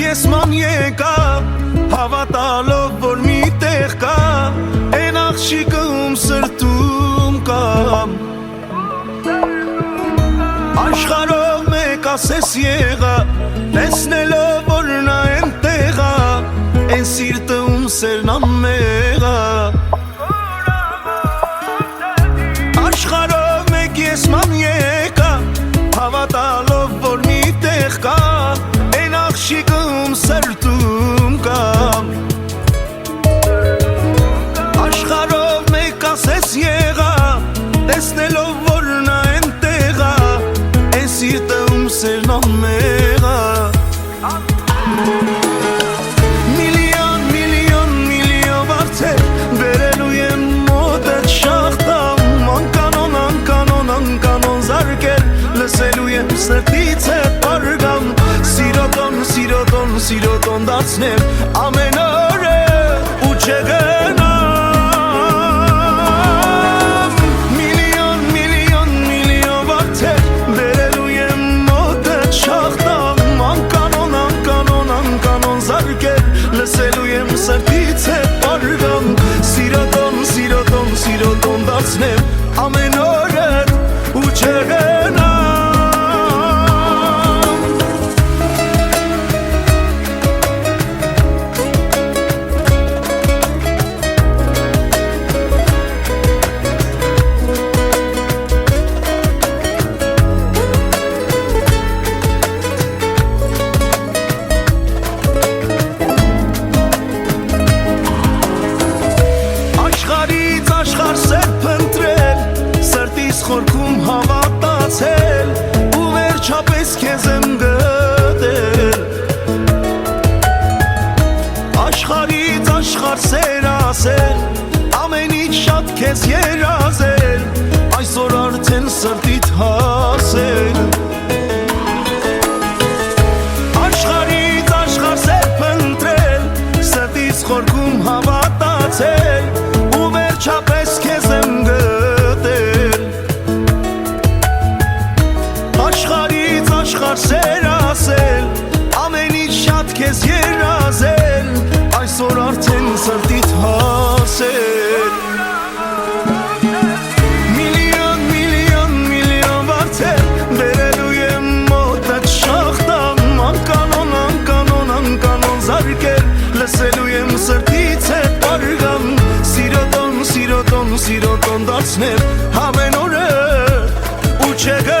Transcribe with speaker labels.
Speaker 1: ես ման եկա հավատալով որ մի տեղ կա Են աղջիկը ում սրտում կամ Աշխարհով մեկ ասես եղա Տեսնելով որ նա այնտեղ ա Են սիրտը ում սերն անմեղ ա Աշխարհով մեկ ես ման եկա Հավատալով որ մի տեղ կա Են աղջիկը ում սրտում կամ Աշխարհով մեկ ասես եղա Տեսնելով որ նա այնտեղ ա Են սիրտը ում սերն անմեղ ա Միլիոն, միլիոն, միլիոն վարդեր Բերելու եմ մոտդ շախտամ Անկանոն, անկանոն, անկանոն զարկեր Լսելու եմ սրտից է պարգամ Սիրոտոն, սիրոտոն, սիրոտոն դարձնեմ Ամեն օրը ու չգնամ Միլիոն, միլիոն, միլիոն վարդեր Բերելու եմ մոտդ շախտամ Անկանոն, անկանոն, անկանոն զարկեր Լսելու եմ սրտից է պարգամ Սիրոտոն, սիրոտոն, սիրոտոն դարձնեմ Ամեն օրը ու չգնամ Աշխարհից աշխարհ սեր փնտրել Սրտիս խորքում հավատացել Ու վերջապես քեզ եմ գտել Աշխարհից աշխարհ սեր ասել Ամենից շատ քեզ երազել Այսօր արդեն սրտիդ հասել Աշխարհից աշխարհ սեր փնտրել Սրտիս խորքում հավատացել Չապես քեզ եմ գտել Աշխարհից աշխարհ սեր ասել Ամենից շատ քեզ երազել Այսօր արդեն սրտիդ հասել Միլիոն, միլիոն, միլիոն վարդեր Բերելու եմ մոտդ շախտամ Անկանոն, անկանոն, անկանոն զարկեր Լսելու եմ սրտից է պարգամ Սիրոտոն, սիրոտոն, սիրոտոն դարձնեմ Ամեն օրը ու չգնամ